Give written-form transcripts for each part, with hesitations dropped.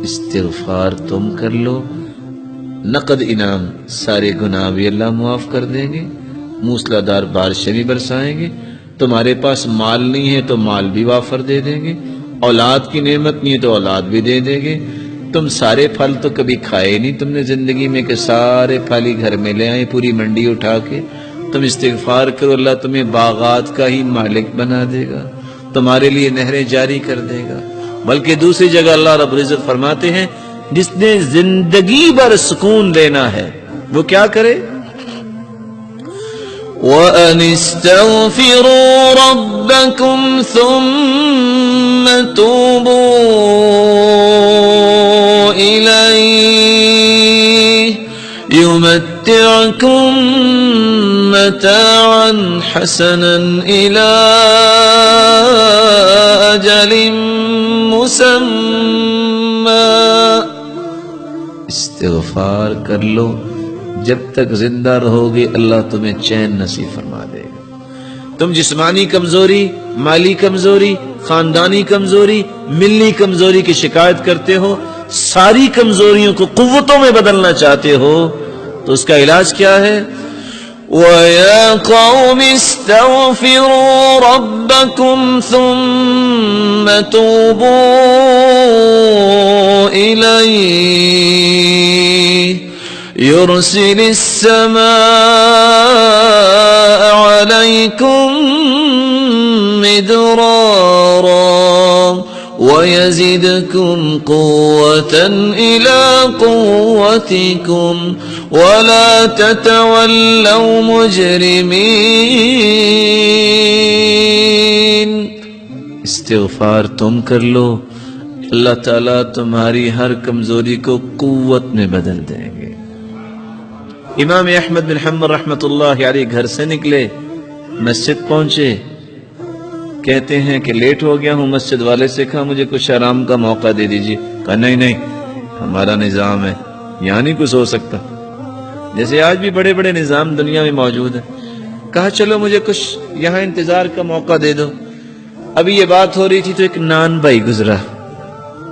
استغفار تم کر لو، نقد انعام سارے گناہ بھی اللہ معاف کر دیں گے، موسلادھار بارشیں بھی برسائیں گے، تمہارے پاس مال نہیں ہے تو مال بھی وافر دے دیں گے، اولاد کی نعمت نہیں ہے تو اولاد بھی دے دیں گے، تم سارے پھل تو کبھی کھائے نہیں تم نے زندگی میں کہ سارے پھل ہی گھر میں لے آئے پوری منڈی اٹھا کے، تم استغفار کرو اللہ تمہیں باغات کا ہی مالک بنا دے گا، تمہارے لیے نہریں جاری کر دے گا۔ بلکہ دوسری جگہ اللہ رب العزت فرماتے ہیں جس نے زندگی بھر سکون لینا ہے وہ کیا کرے؟ وَأَنِ اسْتَغْفِرُوا رَبَّكُمْ ثُمَّ تُوبُوا إِلَيْهِ يُمَتِّعْكُمْ مَتَاعًا حَسَنًا إِلَىٰ أَجَلٍ مُّسَمًّى۔ استغفار کر لو، جب تک زندہ رہو گے اللہ تمہیں چین نصیب فرما دے گا۔ تم جسمانی کمزوری، مالی کمزوری، خاندانی کمزوری، ملی کمزوری کی شکایت کرتے ہو، ساری کمزوریوں کو قوتوں میں بدلنا چاہتے ہو تو اس کا علاج کیا ہے؟ وَيَا قَوْمِ اسْتَغْفِرُوا رَبَّكُمْ ثُمَّ تُوبُوا إِلَيْهِ يُرْسِلِ السَّمَاءَ عَلَيْكُمْ مِدْرَارًا وَيَزِدْكُمْ قُوَّةً إِلَىٰ قُوَّتِكُمْ وَلَا تَتَوَلَّوْا مُجْرِمِينَ۔ استغفار تم کر لو، اللہ تعالیٰ تمہاری ہر کمزوری کو قوت میں بدل دیں گے۔ امام احمد بن حنبل رحمۃ اللہ علیہ گھر سے نکلے، مسجد پہنچے، کہتے ہیں کہ لیٹ ہو گیا ہوں، مسجد والے سے کہا مجھے کچھ آرام کا موقع دے دیجیے، کہا نہیں ہمارا نظام ہے، یہاں نہیں کچھ ہو سکتا، جیسے آج بھی بڑے بڑے نظام دنیا میں موجود ہیں۔ کہا چلو مجھے کچھ یہاں انتظار کا موقع دے دو۔ ابھی یہ بات ہو رہی تھی تو ایک نان بھائی گزرا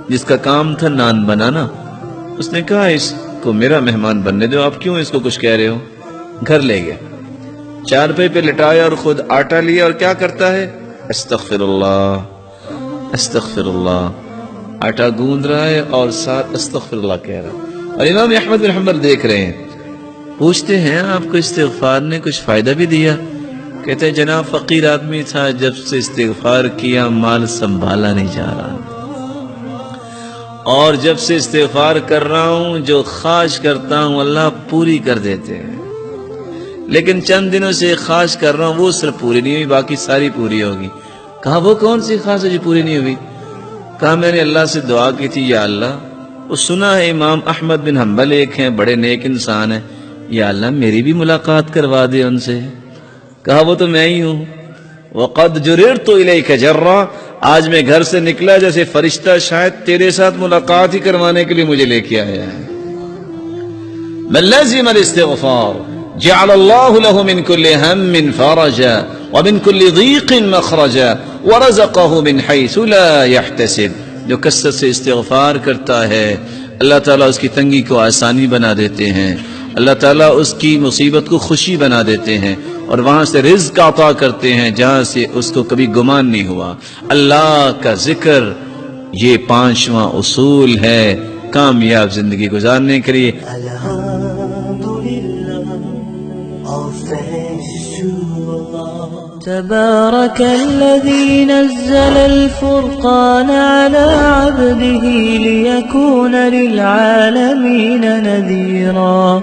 جس کا کام تھا نان بنانا، اس نے کہا اس کو میرا مہمان بننے دو، آپ کیوں اس کو کچھ کہہ رہے ہو؟ گھر لے گیا، چارپائی پہ لٹایا اور خود آٹا لیا اور کیا کرتا ہے؟ استغفر اللہ استغفر اللہ، آٹا گوندھ رہا ہے اور ساتھ استغفر اللہ کہہ رہا ہے۔ اور امام احمد بن حنبل دیکھ رہے ہیں، پوچھتے ہیں آپ کو استغفار نے کچھ فائدہ بھی دیا؟ کہتے ہیں جناب فقیر آدمی تھا، جب سے استغفار کیا مال سنبھالا نہیں جا رہا، اور جب سے استغفار کر رہا ہوں جو خواہش کرتا ہوں اللہ پوری کر دیتے ہیں، لیکن چند دنوں سے خواہش کر رہا ہوں وہ صرف پوری نہیں ہوئی، باقی ساری پوری ہوگی۔ کہا وہ کون سی خواہش ہے جو پوری نہیں ہوئی؟ کہا میں نے اللہ سے دعا کی تھی یا اللہ، وہ سنا ہے امام احمد بن حنبل ایک ہیں بڑے نیک انسان ہیں، یا اللہ میری بھی ملاقات کروا دے ان سے۔ کہا وہ تو میں ہی ہوں، وَقَدْ جُرِرْتُ إِلَيْكَ جَرًّا، آج میں گھر سے نکلا جیسے فرشتہ شاید تیرے ساتھ ملاقات ہی کروانے کے لیے مجھے لے کے آیا ہے۔ مَنْ لَزِمَ الْإِسْتِغْفَارَ جَعَلَ اللَّهُ لَهُ مِنْ كُلِّ هَمٍّ فَرَجًا وَمِنْ كُلِّ ضِيقٍ مَخْرَجًا وَرَزَقَهُ مِنْ حَيْثُ لَا يَحْتَسِبُ۔ جو کثرت سے استغفار کرتا ہے اللہ تعالیٰ اس کی تنگی کو آسانی بنا دیتے ہیں، اللہ تعالیٰ اس کی مصیبت کو خوشی بنا دیتے ہیں، اور وہاں سے رزق عطا کرتے ہیں جہاں سے اس کو کبھی گمان نہیں ہوا۔ اللہ کا ذکر یہ پانچواں اصول ہے کامیاب زندگی گزارنے کے لیے۔ تبارك الذي نزل الفرقان على عبده ليكون للعالمين نذيرا۔